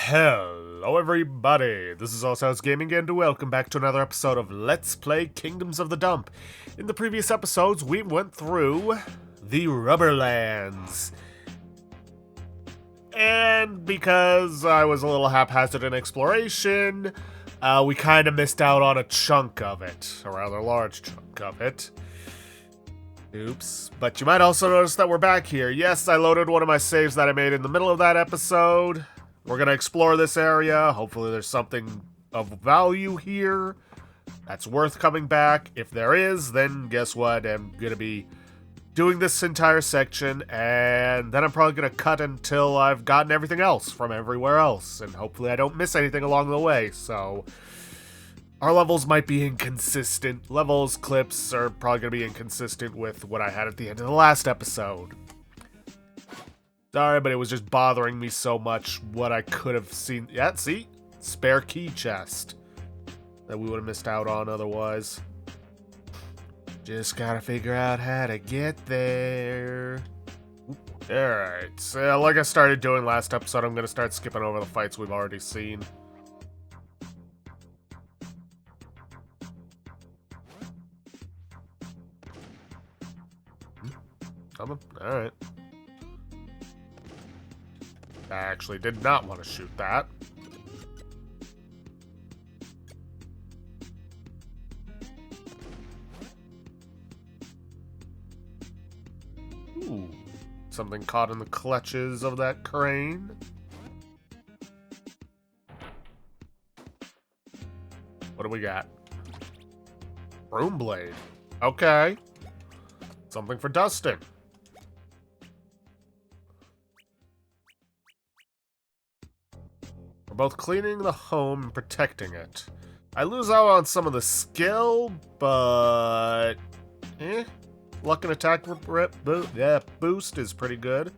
Hello everybody, this is Allsouth Gaming and welcome back to another episode of Let's Play Kingdoms of the Dump. In the previous episodes, we went through the Rubberlands. And because I was a little haphazard in exploration, we kind of missed out on a chunk of it, a rather large chunk of it. Oops. But you might also notice that we're back here. Yes, I loaded one of my saves that I made in the middle of that episode. We're going to explore this area. Hopefully there's something of value here that's worth coming back. If there is, then guess what? I'm going to be doing this entire section, and then I'm probably going to cut until I've gotten everything else from everywhere else, and hopefully I don't miss anything along the way. So our levels might be inconsistent. Levels, clips are probably going to be inconsistent with what I had at the end of the last episode. Sorry, but it was just bothering me so much what I could have seen. Yeah, see? Spare key chest that we would have missed out on otherwise. Just gotta figure out how to get there. Alright, so like I started doing last episode, I'm gonna start skipping over the fights we've already seen. Coming? Alright. I actually did not want to shoot that. Ooh, something caught in the clutches of that crane. What do we got? Broom blade. Okay. Something for dusting. We're both cleaning the home and protecting it. I lose out on some of the skill, but luck and attack boost is pretty good.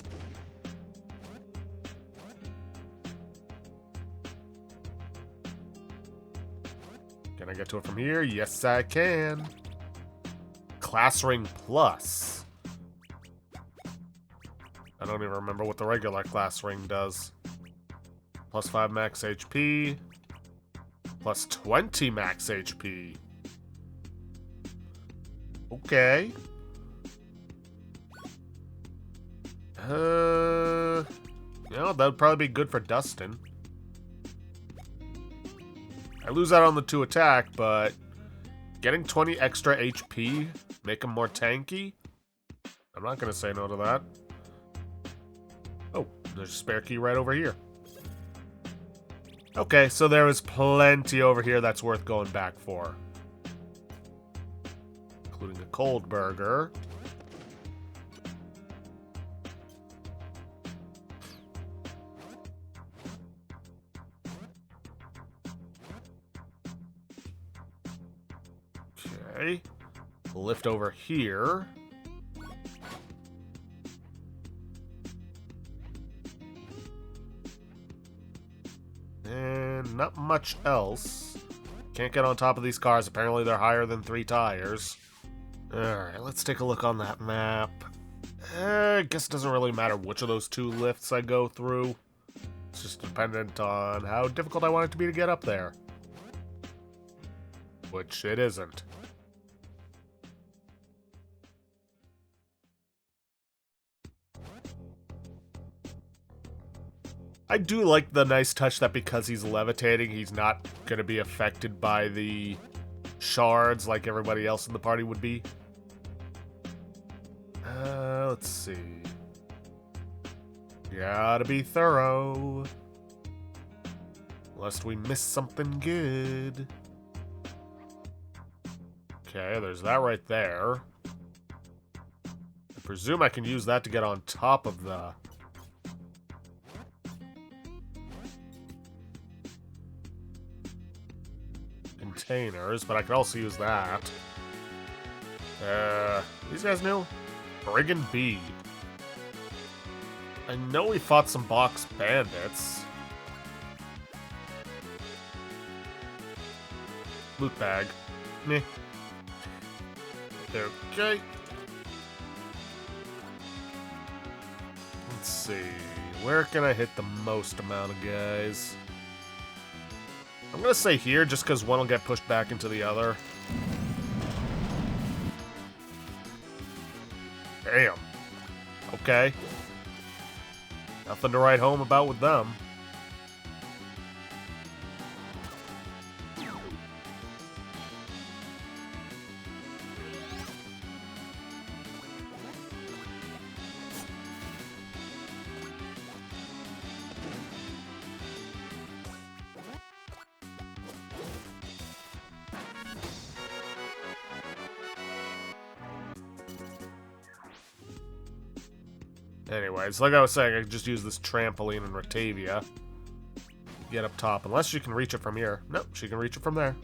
Can I get to it from here? Yes, I can. Class ring plus. I don't even remember what the regular class ring does. Plus 5 max HP. Plus 20 max HP. Okay. That would probably be good for Dustin. I lose out on the 2 attack, but getting 20 extra HP, make him more tanky? I'm not going to say no to that. Oh, there's a spare key right over here. Okay, so there is plenty over here that's worth going back for. Including a cold burger. Okay. Lift over here. And not much else. Can't get on top of these cars. Apparently they're higher than 3 tires. Alright, let's take a look on that map. I guess it doesn't really matter which of those 2 lifts I go through. It's just dependent on how difficult I want it to be to get up there. Which it isn't. I do like the nice touch that because he's levitating, he's not going to be affected by the shards like everybody else in the party would be. Let's see. Gotta be thorough. Lest we miss something good. Okay, there's that right there. I presume I can use that to get on top of the containers, but I could also use that. These guys new? Brigand B. I know we fought some box bandits. Loot bag. Meh. Okay. Let's see. Where can I hit the most amount of guys? I'm gonna say here, just because one will get pushed back into the other. Damn. Okay. Nothing to write home about with them. Anyways, like I was saying, I can just use this trampoline in Ratavia. Get up top, unless she can reach it from here. Nope, she can reach it from there.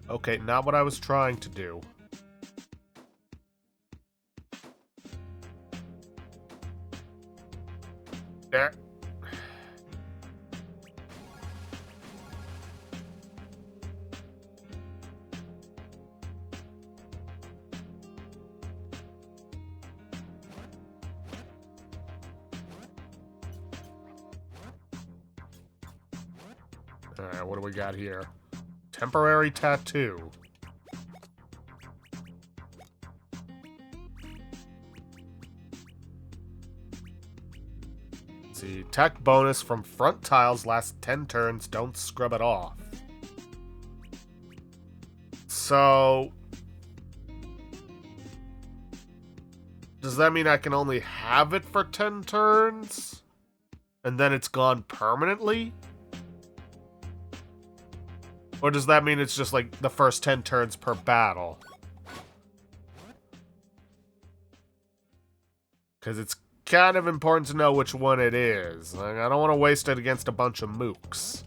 Okay, not what I was trying to do. There. Alright, what do we got here? Temporary tattoo. Let's see, attack bonus from front tiles lasts 10 turns, don't scrub it off. So... does that mean I can only have it for 10 turns? And then it's gone permanently? Or does that mean it's just like the first 10 turns per battle? Because it's kind of important to know which one it is. Like, I don't want to waste it against a bunch of mooks.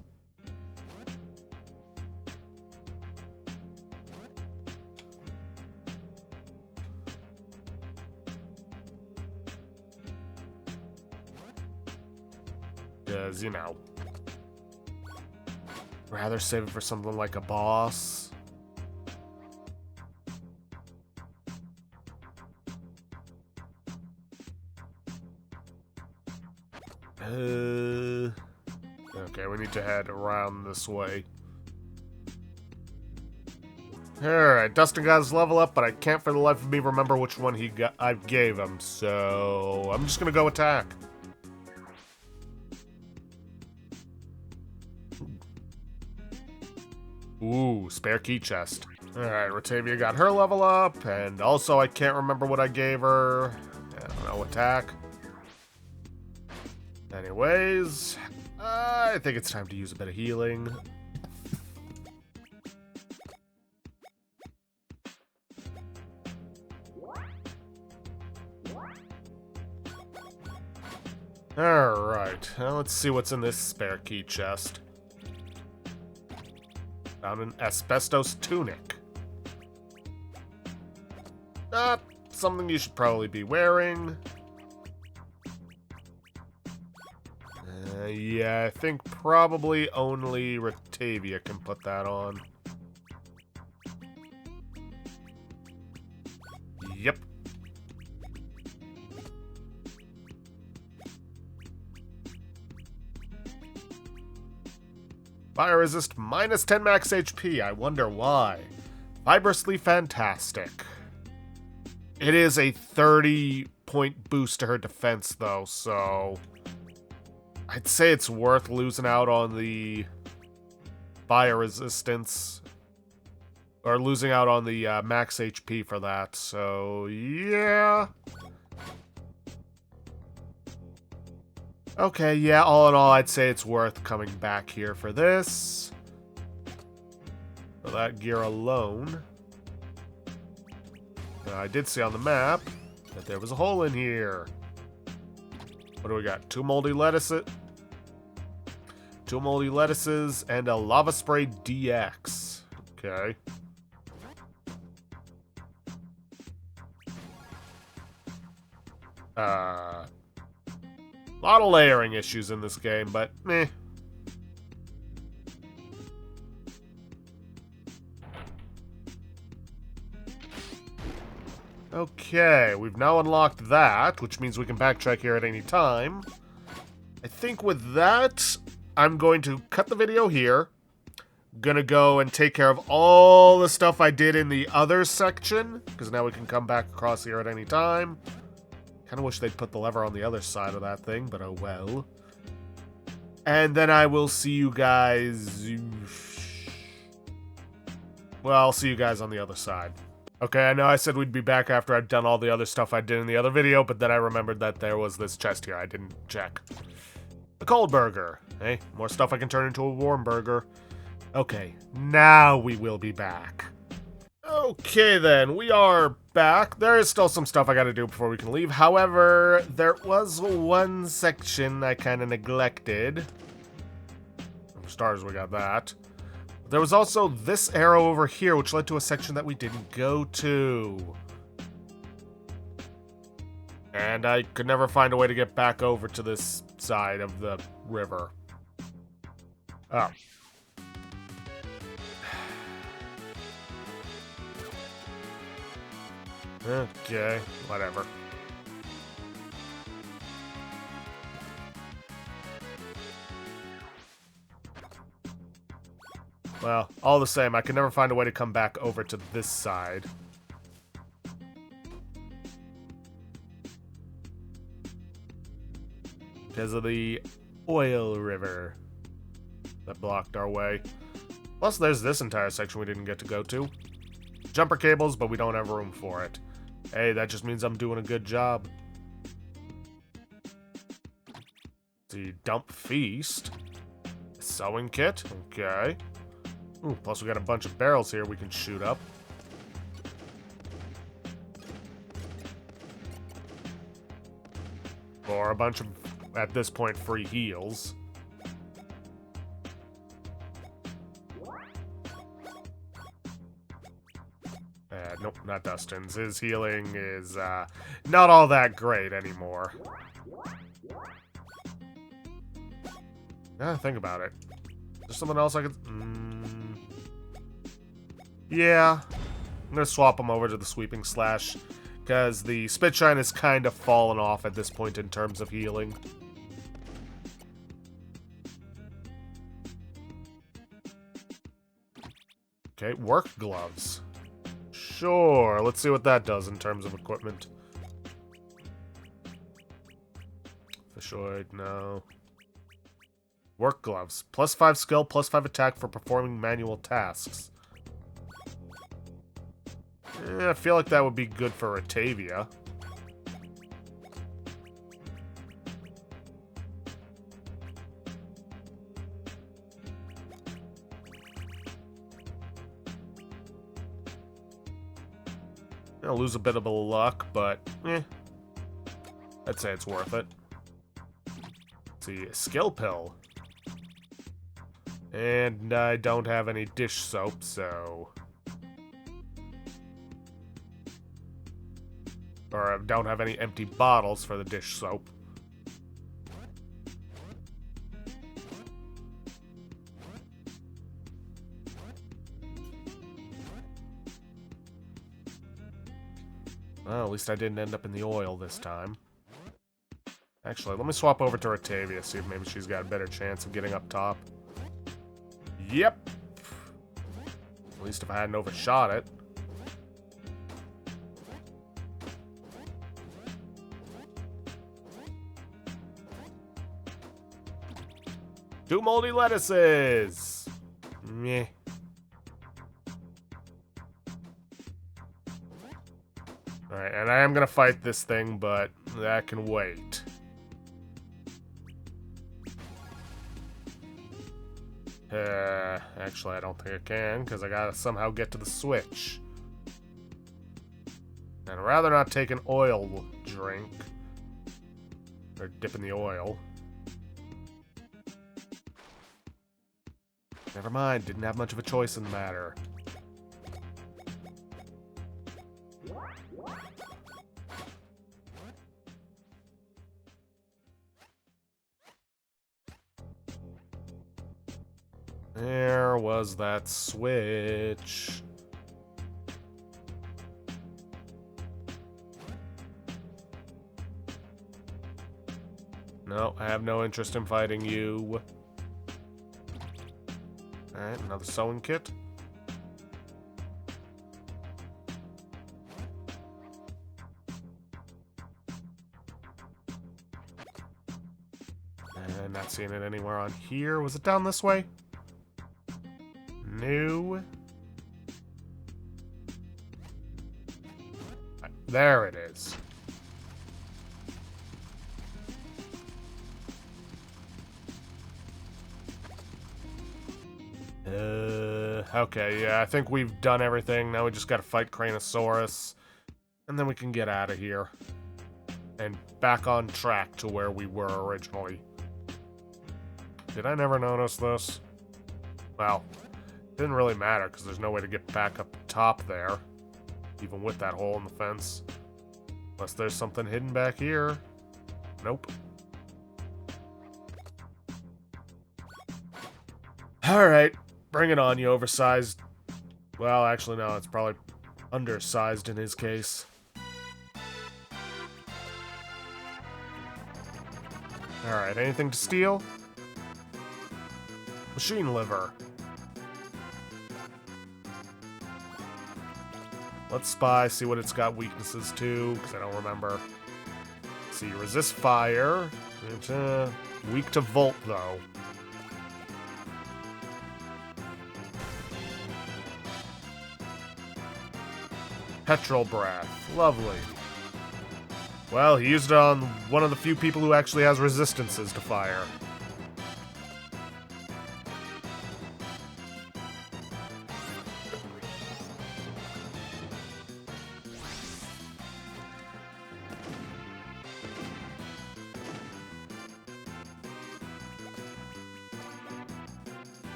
Because, you know... rather save it for something like a boss. Okay, we need to head around this way. Alright, Dustin got his level up, but I can't for the life of me remember which one I gave him, so I'm just gonna go attack. Ooh, spare key chest. Alright, Ratavia got her level up, and also I can't remember what I gave her. I don't know, attack. Anyways, I think it's time to use a bit of healing. Alright, now let's see what's in this spare key chest. Found an asbestos tunic. Not something you should probably be wearing. Yeah, I think probably only Ratavia can put that on. Yep. Fire resist minus 10 max HP. I wonder why. Vibrously fantastic. It is a 30-point boost to her defense, though, so... I'd say it's worth losing out on the fire resistance. Or losing out on the max HP for that, so yeah. Okay, yeah, all in all, I'd say it's worth coming back here for this. For that gear alone. Now, I did see on the map that there was a hole in here. What do we got? Two moldy lettuces, and a lava spray DX. Okay. A lot of layering issues in this game, but meh. Okay. Okay, we've now unlocked that, which means we can backtrack here at any time. I think with that, I'm going to cut the video here. Gonna go and take care of all the stuff I did in the other section, because now we can come back across here at any time. Kind of wish they'd put the lever on the other side of that thing, but oh well. And then I will see you guys... Well, I'll see you guys on the other side. Okay, I know I said we'd be back after I'd done all the other stuff I did in the other video, but then I remembered that there was this chest here I didn't check. A cold burger. Hey, more stuff I can turn into a warm burger. Okay, now we will be back. Okay then, we are back. There is still some stuff I gotta do before we can leave. However, there was one section I kind of neglected. For starters, we got that. There was also this arrow over here, which led to a section that we didn't go to. And I could never find a way to get back over to this side of the river. Oh. Okay, whatever. Well, all the same, I can never find a way to come back over to this side. Because of the oil river that blocked our way. Plus, there's this entire section we didn't get to go to. Jumper cables, but we don't have room for it. Hey, that just means I'm doing a good job. The dump feast. Sewing kit, okay. Ooh, plus we got a bunch of barrels here we can shoot up. Or a bunch of, at this point, free heals. Nope, not Dustin's. His healing is not all that great anymore. Think about it. Is there something else I could... Yeah. I'm gonna swap him over to the Sweeping Slash, because the Spitshine has kind of fallen off at this point in terms of healing. Okay, work gloves. Sure, let's see what that does in terms of equipment. Fishoid, no. Work gloves. +5 skill, +5 attack for performing manual tasks. I feel like that would be good for Ratavia. I'll lose a bit of luck, but I'd say it's worth it. Let's see, skill pill. And I don't have any dish soap, so... Or I don't have any empty bottles for the dish soap. Well, at least I didn't end up in the oil this time. Actually, let me swap over to Ratavia, see if maybe she's got a better chance of getting up top. Yep! At least if I hadn't overshot it. Two moldy lettuces! Meh. Alright, and I am gonna fight this thing, but that can wait. Actually, I don't think I can, because I gotta somehow get to the switch. And I'd rather not take an oil drink. Or dip in the oil. Never mind, didn't have much of a choice in the matter. There was that switch. No, I have no interest in fighting you. Alright, another sewing kit. And not seeing it anywhere on here. Was it down this way? No. There it is. Okay, yeah, I think we've done everything. Now we just gotta fight Cranosaurus. And then we can get out of here. And back on track to where we were originally. Did I never notice this? Well, it didn't really matter because there's no way to get back up top there. Even with that hole in the fence. Unless there's something hidden back here. Nope. Alright, bring it on, you oversized... Well, actually, no, it's probably undersized in his case. Alright, anything to steal? Machine liver. Let's spy, see what it's got weaknesses to, because I don't remember. See, resist fire. It's, weak to volt, though. Petrol breath. Lovely. Well, he used it on one of the few people who actually has resistances to fire.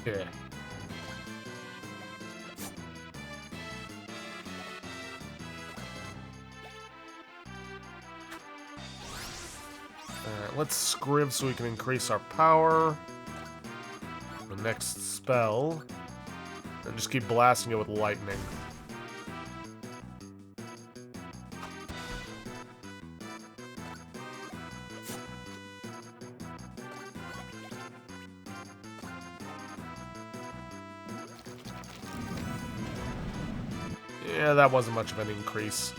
Yeah. Alright, let's scrib so we can increase our power. The next spell. And just keep blasting it with lightning. Yeah, that wasn't much of an increase.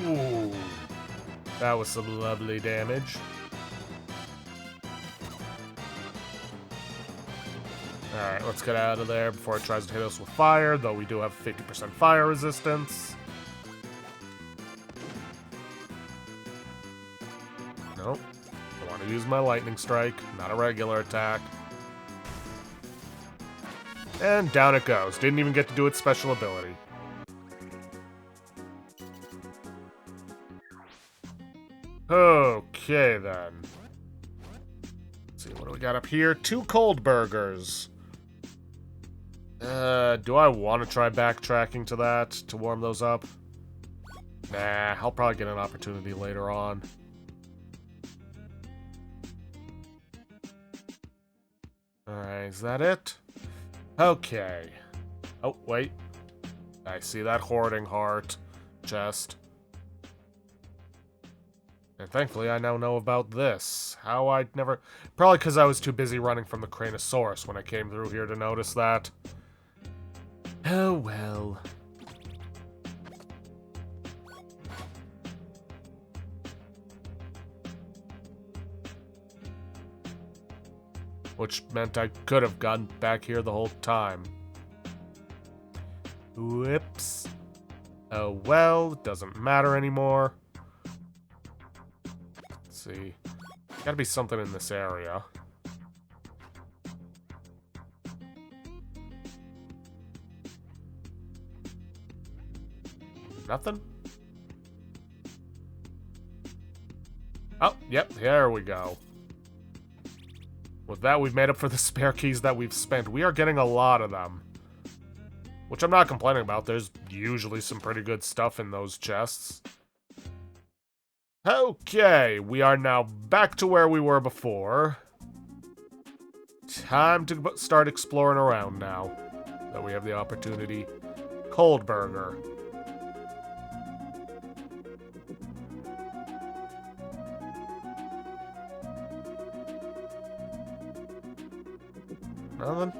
Ooh, that was some lovely damage. Alright, let's get out of there before it tries to hit us with fire, though we do have 50% fire resistance. Nope. I want to use my lightning strike, not a regular attack. And down it goes. Didn't even get to do its special ability. Okay, then. Let's see, what do we got up here? 2 cold burgers. Do I want to try backtracking to that to warm those up? Nah, I'll probably get an opportunity later on. Alright, is that it? Okay. Oh, wait. I see that hoarding heart chest. And thankfully, I now know about this. How I'd never... Probably because I was too busy running from the Cranosaurus when I came through here to notice that. Oh, well. Which meant I could have gotten back here the whole time. Whoops. Oh, well. Doesn't matter anymore. Let's see. Gotta be something in this area. Nothing? Oh, yep, there we go. With that, we've made up for the spare keys that we've spent. We are getting a lot of them. which I'm not complaining about. There's usually some pretty good stuff in those chests. Okay, we are now back to where we were before. Time to start exploring around now that we have the opportunity. Cold burger. Nothing?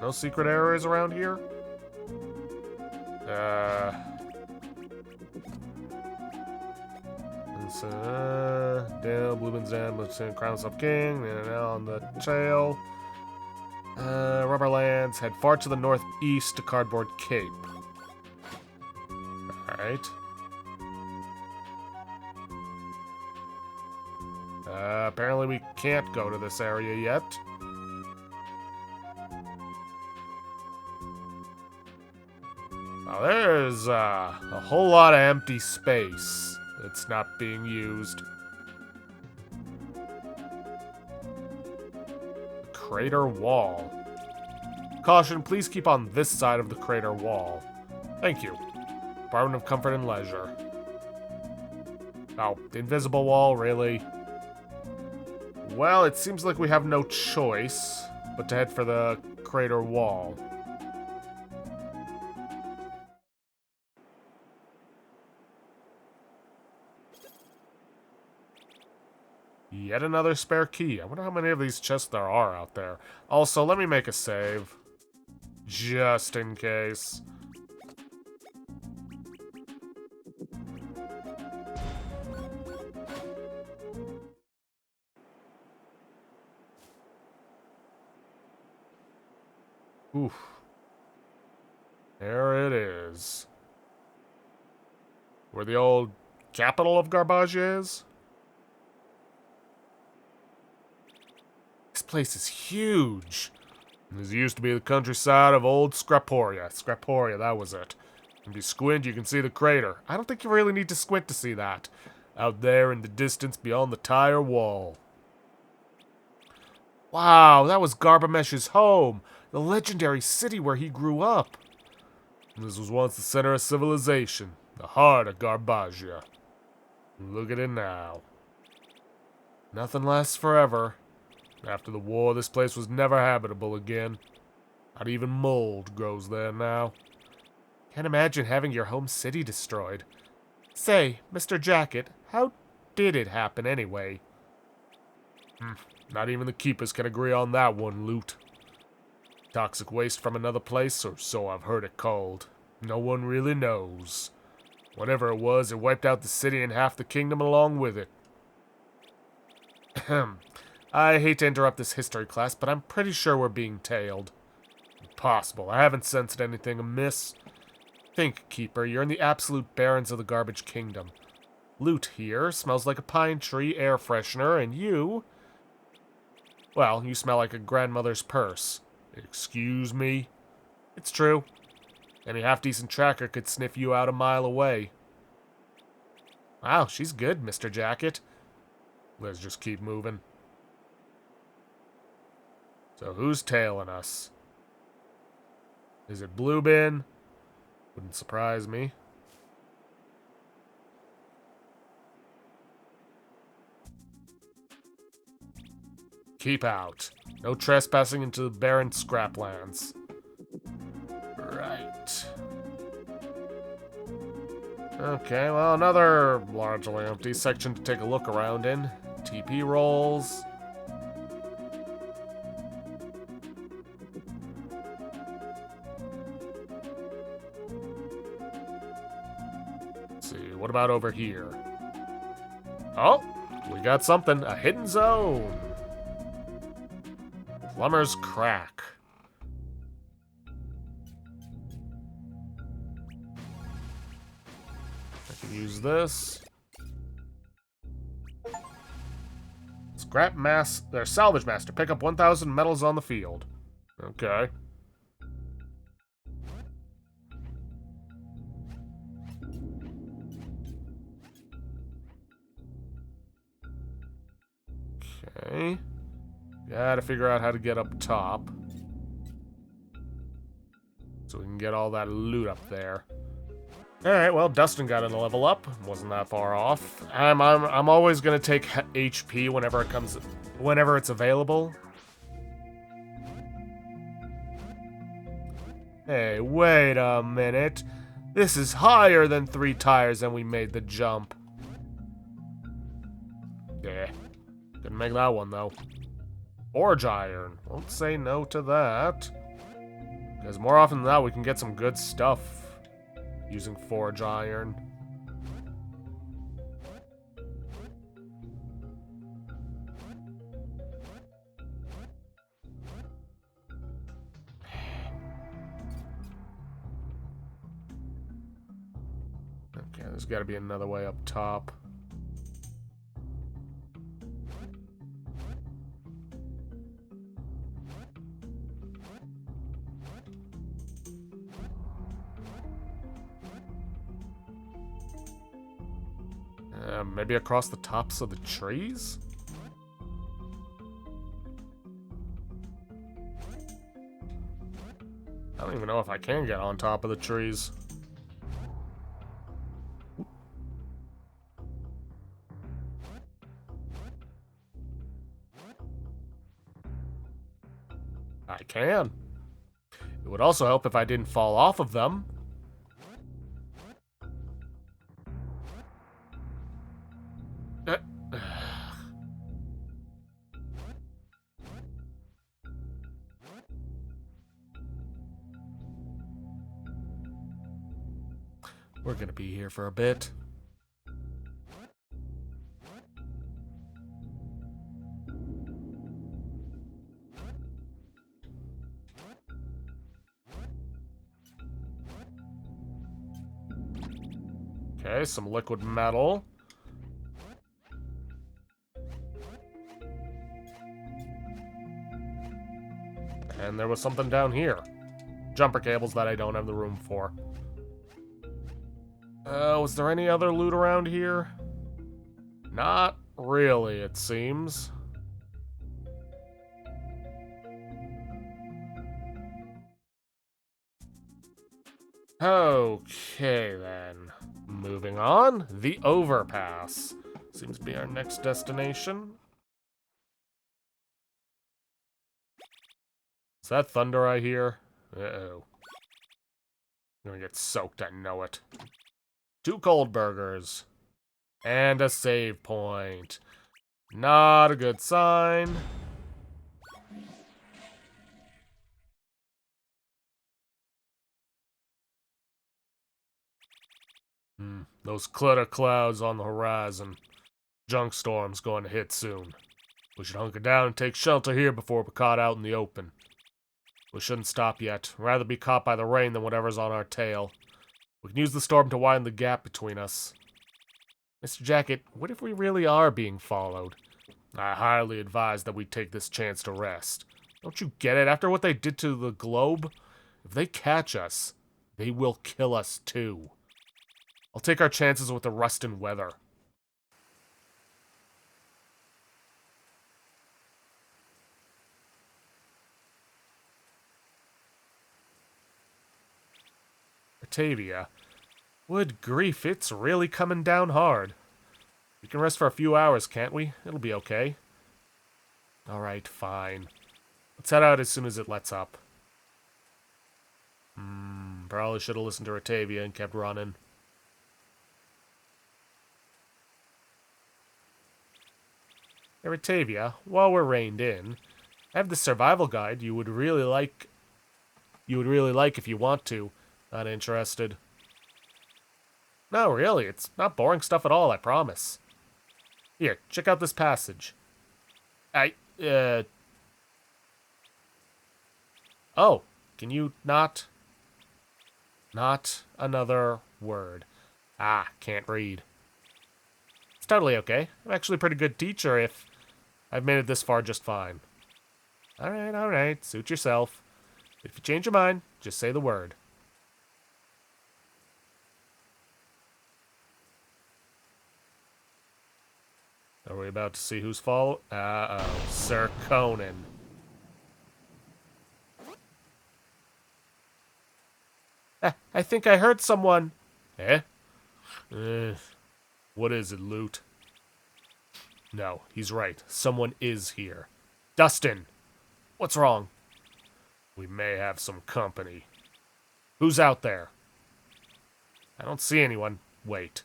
No secret areas around here? Dale, Blueman's Dam, Crown's Up King, and now on the trail. Rubberlands, head far to the northeast to Cardboard Cape. Alright. Apparently we can't go to this area yet. Now there's a whole lot of empty space that's not being used. Crater wall. Caution, please keep on this side of the crater wall. Thank you. Department of Comfort and Leisure. Oh, the invisible wall, really? Well, it seems like we have no choice but to head for the crater wall. Yet another spare key. I wonder how many of these chests there are out there. Also, let me make a save. Just in case. Oof. There it is. Where the old capital of Garbage is? This place is huge. This used to be the countryside of old Scraporia. Scraporia, that was it. If you squint, you can see the crater. I don't think you really need to squint to see that. Out there in the distance beyond the tire wall. Wow, that was Garbamesh's home. The legendary city where he grew up. This was once the center of civilization. The heart of Garbagia. Look at it now. Nothing lasts forever. After the war, this place was never habitable again. Not even mold grows there now. Can't imagine having your home city destroyed. Say, Mr. Jacket, how did it happen anyway? Not even the keepers can agree on that one, Loot. Toxic waste from another place, or so I've heard it called. No one really knows. Whatever it was, it wiped out the city and half the kingdom along with it. I hate to interrupt this history class, but I'm pretty sure we're being tailed. Impossible. I haven't sensed anything amiss. Think, Keeper, you're in the absolute barrens of the Garbage Kingdom. Loot here smells like a pine tree air freshener, and you... well, you smell like a grandmother's purse. Excuse me? It's true. Any half-decent tracker could sniff you out a mile away. Wow, she's good, Mr. Jacket. Let's just keep moving. So who's tailing us? Is it Bluebin? Wouldn't surprise me. Keep out. No trespassing into the barren scraplands. Right. Okay, well, another largely empty section to take a look around in. TP rolls. Let's see, what about over here? Oh, we got something. A hidden zone. Plumber's Crack. I can use this. Salvage master. Pick up 1,000 metals on the field. Okay. Okay. Gotta figure out how to get up top. So we can can get all that loot up there. Alright, well, Dustin got in a level up. Wasn't that far off. I'm always gonna take HP whenever it's available. Hey, wait a minute. This is higher than 3 tires and we made the jump. Yeah. Didn't make that one, though. Forge iron. Won't say no to that. Because more often than not, we can get some good stuff using forge iron. Okay, there's got to be another way up top. Maybe across the tops of the trees? I don't even know if I can get on top of the trees. I can. It would also help if I didn't fall off of them. We're gonna be here for a bit. Okay, some liquid metal. And there was something down here. Jumper cables that I don't have the room for. Was there any other loot around here? Not really, it seems. Okay, then. Moving on, the overpass. Seems to be our next destination. Is that thunder I hear? Uh-oh. I'm gonna get soaked, I know it. 2 cold burgers. And a save point. Not a good sign. Those clutter clouds on the horizon. Junk storm's going to hit soon. We should hunker down and take shelter here before we're caught out in the open. We shouldn't stop yet. Rather be caught by the rain than whatever's on our tail. We can use the storm to widen the gap between us. Mr. Jacket, what if we really are being followed? I highly advise that we take this chance to rest. Don't you get it? After what they did to the globe, if they catch us, they will kill us too. I'll take our chances with the rust and weather. Batavia. Good grief, it's really coming down hard. We can rest for a few hours, can't we? It'll be okay. Alright, fine. Let's head out as soon as it lets up. Probably should have listened to Ratavia and kept running. Hey, Ratavia, while we're reined in, I have the survival guide you would really like if you want to. Not interested. No, really, it's not boring stuff at all, I promise. Here, check out this passage. Oh, can you not? Not another word. Ah, can't read. It's totally okay. I'm actually a pretty good teacher if I've made it this far just fine. Alright, suit yourself. If you change your mind, just say the word. Are we about to see who's follow? Uh-oh, Sir Conan. I think I heard someone. Eh? What is it, Loot? No, he's right. Someone is here. Dustin! What's wrong? We may have some company. Who's out there? I don't see anyone. Wait.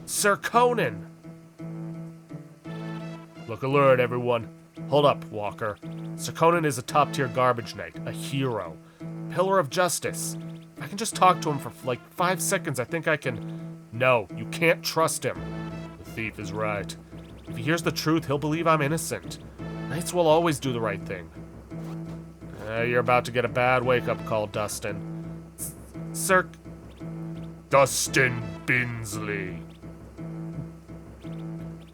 Sir Conan! Look alert, everyone. Hold up, Walker. Sir Conan is a top-tier garbage knight, a hero, pillar of justice. If I can just talk to him for like 5 seconds, I think I can... No, you can't trust him. The thief is right. If he hears the truth, he'll believe I'm innocent. Knights will always do the right thing. You're about to get a bad wake-up call, Dustin. Sir... Dustin Binsley.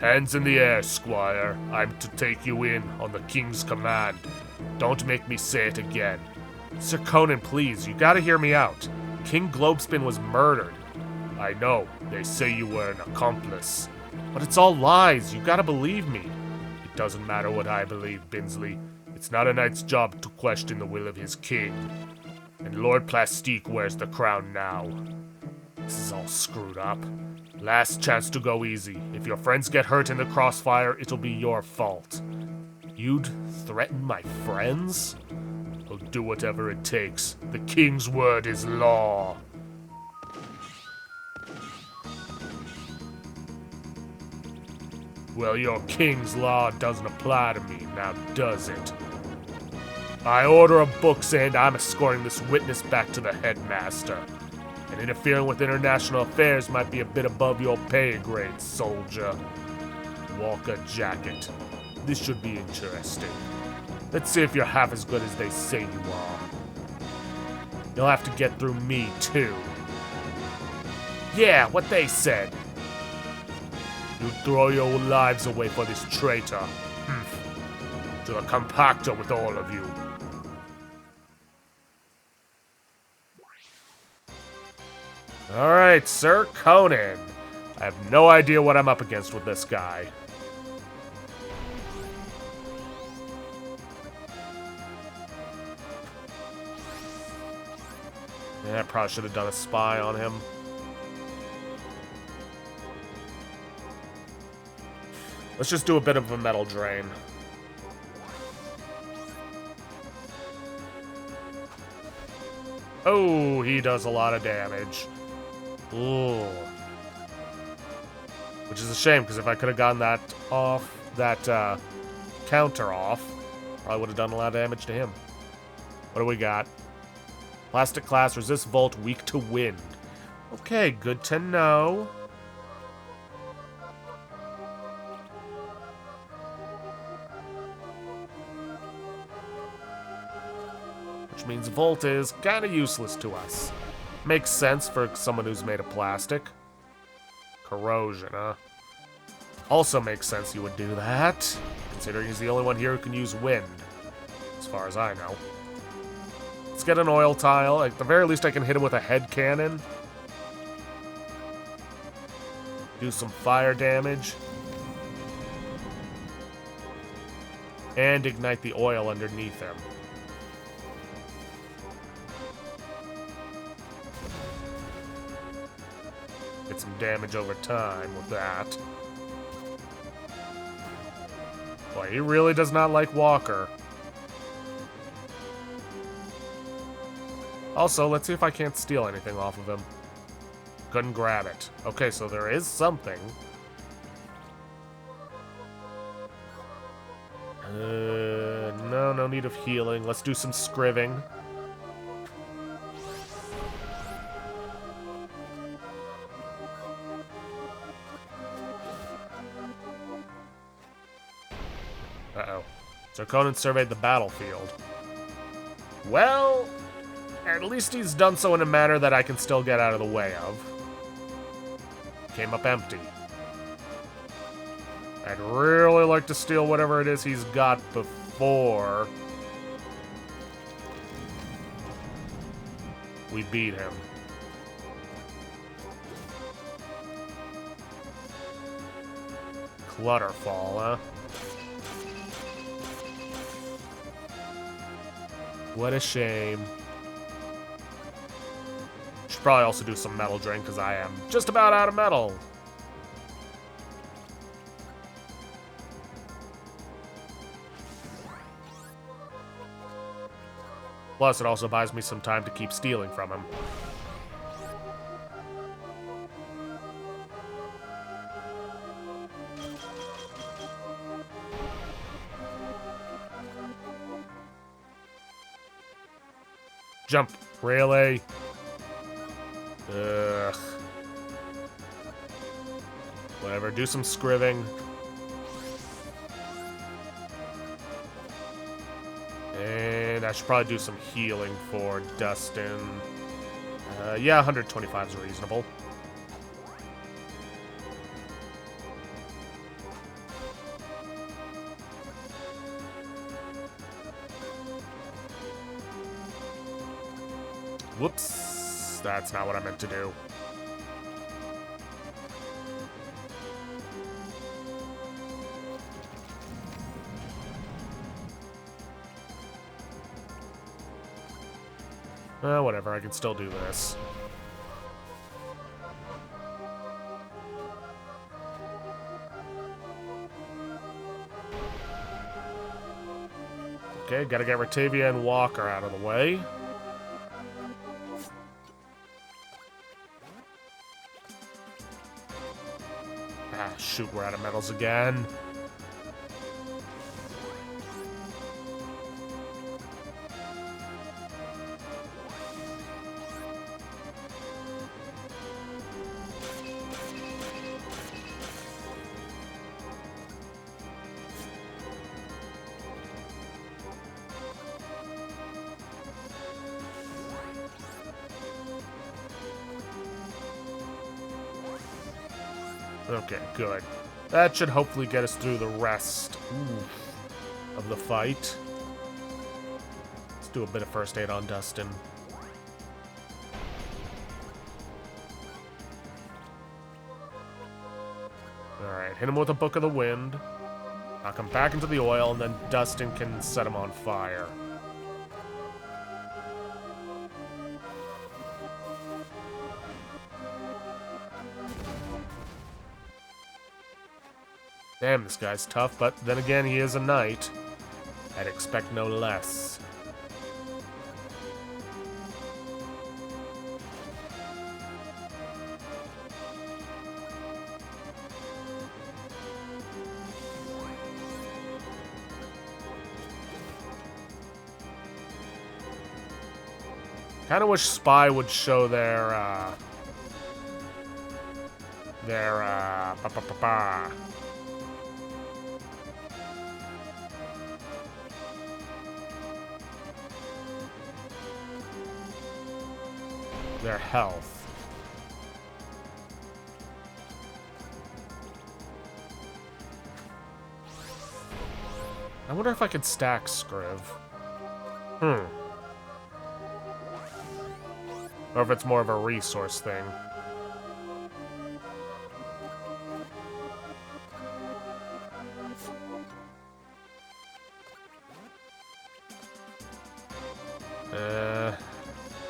Hands in the air, Squire. I'm to take you in on the King's command. Don't make me say it again. Sir Conan, please, you gotta hear me out. King Globespin was murdered. I know, they say you were an accomplice. But it's all lies, you gotta believe me. It doesn't matter what I believe, Binsley. It's not a knight's job to question the will of his king. And Lord Plastique wears the crown now. This is all screwed up. Last chance to go easy. If your friends get hurt in the crossfire, it'll be your fault. You'd threaten my friends? I'll do whatever it takes. The king's word is law. Well, your king's law doesn't apply to me, now does it? I order a book's end. I'm escorting this witness back to the headmaster. And interfering with international affairs might be a bit above your pay grade, soldier. Walker Jacket. This should be interesting. Let's see if you're half as good as they say you are. You'll have to get through me, too. Yeah, what they said. You throw your lives away for this traitor. To the compactor with all of you. Alright, Sir Conan. I have no idea what I'm up against with this guy. Yeah, I probably should have done a spy on him. Let's just do a bit of a metal drain. Oh, he does a lot of damage. Ooh. Which is a shame, because if I could have gotten that off, that counter off, probably would have done a lot of damage to him. What do we got? Plastic class, resist volt, weak to wind. Okay, good to know. Which means volt is kind of useless to us. Makes sense for someone who's made of plastic. Corrosion, huh? Also makes sense you would do that, considering he's the only one here who can use wind, as far as I know. Let's get an oil tile. At the very least, I can hit him with a head cannon. Do some fire damage. And ignite the oil underneath him. Get some damage over time with that. Boy, he really does not like Walker. Also, let's see if I can't steal anything off of him. Couldn't grab it. Okay, so there is something. No need of healing. Let's do some scriving. Uh-oh. So Conan surveyed the battlefield. Well, at least he's done so in a manner that I can still get out of the way of. Came up empty. I'd really like to steal whatever it is he's got before we beat him. Clutterfall, huh? What a shame. Should probably also do some metal drain, because I am just about out of metal. Plus, it also buys me some time to keep stealing from him. Jump. Really? Ugh. Whatever, do some scriving. And I should probably do some healing for Dustin. Yeah, 125 is reasonable. Whoops. That's not what I meant to do. Whatever, I can still do this. Okay, gotta get Ratavia and Walker out of the way. Ah, shoot, we're out of metals again. Okay, good. That should hopefully get us through the rest of the fight. Let's do a bit of first aid on Dustin. Alright, hit him with a Book of the Wind. Knock him back into the oil, and then Dustin can set him on fire. Damn, this guy's tough, but then again, he is a knight. I'd expect no less. Kinda wish Spy would show their health. I wonder if I could stack Scriv. Or if it's more of a resource thing.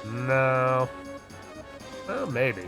No. Oh, maybe.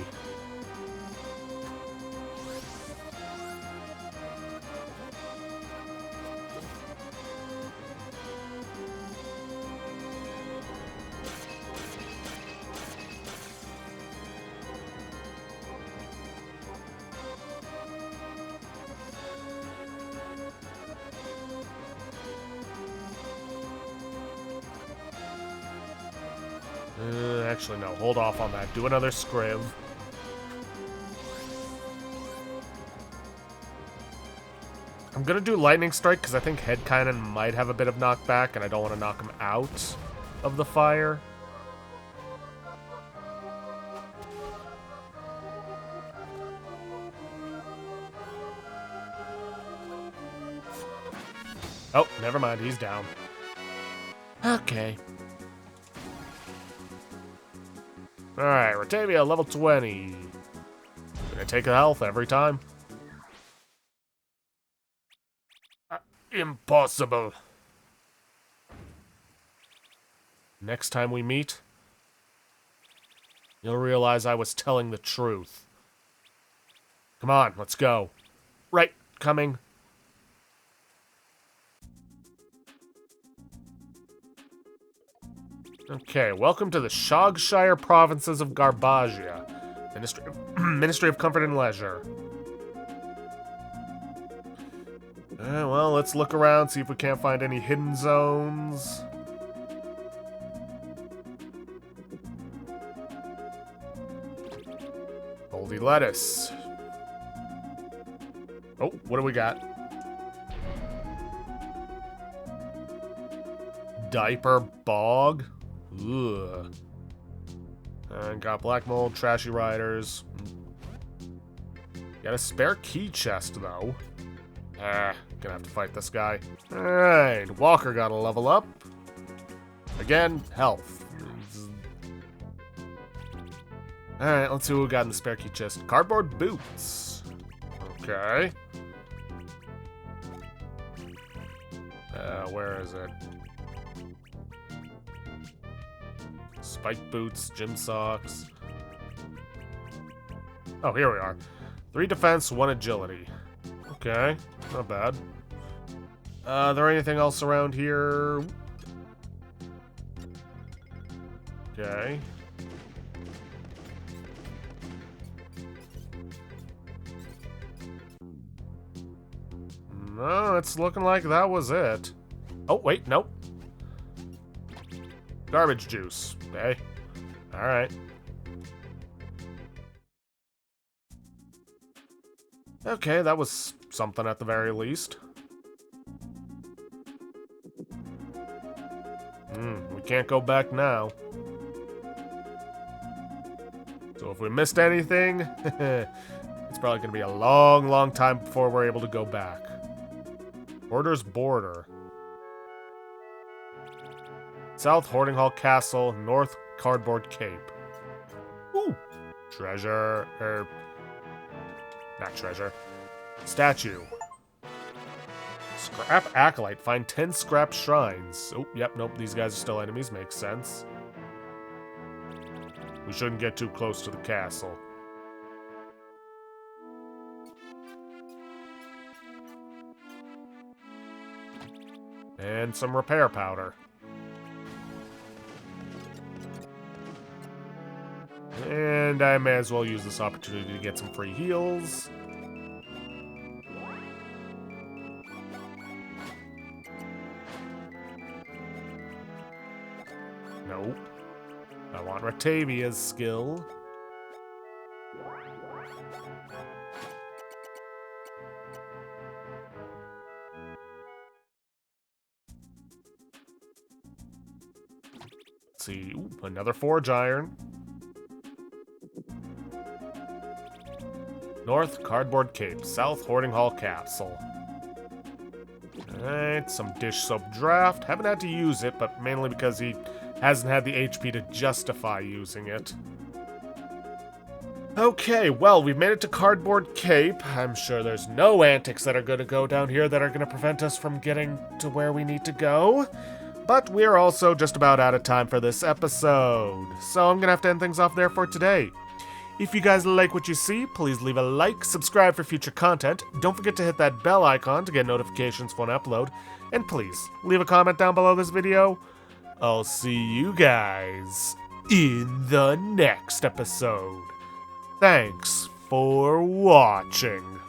Actually, no. Hold off on that. Do another Scriv. I'm gonna do Lightning Strike because I think Head Cannon might have a bit of knockback, and I don't want to knock him out of the fire. Oh, never mind. He's down. Okay. Alright, Ratavia, level 20. Gonna take a health every time. Impossible. Next time we meet, you'll realize I was telling the truth. Come on, let's go. Right, coming. Okay, welcome to the Shogshire provinces of Garbagia. Ministry of Comfort and Leisure. Well, let's look around, see if we can't find any hidden zones. Moldy lettuce. Oh, what do we got? Diaper bog? Ugh. And got black mold, trashy riders. Got a spare key chest, though. Gonna have to fight this guy. Alright, Walker got a level up. Again, health. Alright, let's see what we got in the spare key chest. Cardboard boots. Okay. Where is it? Spike boots, gym socks. Oh, here we are. 3 defense, 1 agility. Okay, not bad. There anything else around here? Okay. No, it's looking like that was it. Oh, wait, nope. Garbage juice. Okay. Alright. Okay, that was something at the very least. We can't go back now. So if we missed anything, it's probably going to be a long, long time before we're able to go back. Hoarder's Border. South Hoarding Hall Castle, North Cardboard Cape. Ooh! Treasure, not treasure. Statue. Scrap Acolyte. Find 10 scrap shrines. Oh, yep, nope, these guys are still enemies. Makes sense. We shouldn't get too close to the castle. And some repair powder. And I may as well use this opportunity to get some free heals. Nope. I want Ratavia's skill. Let's see. Ooh, another forge iron. North Cardboard Cape, South Hoarding Hall Castle. Alright, some dish soap draft. Haven't had to use it, but mainly because he hasn't had the HP to justify using it. Okay, well, we've made it to Cardboard Cape. I'm sure there's no antics that are going to go down here that are going to prevent us from getting to where we need to go. But we're also just about out of time for this episode. So I'm going to have to end things off there for today. If you guys like what you see, please leave a like, subscribe for future content, don't forget to hit that bell icon to get notifications when I upload, and please, leave a comment down below this video. I'll see you guys in the next episode. Thanks for watching.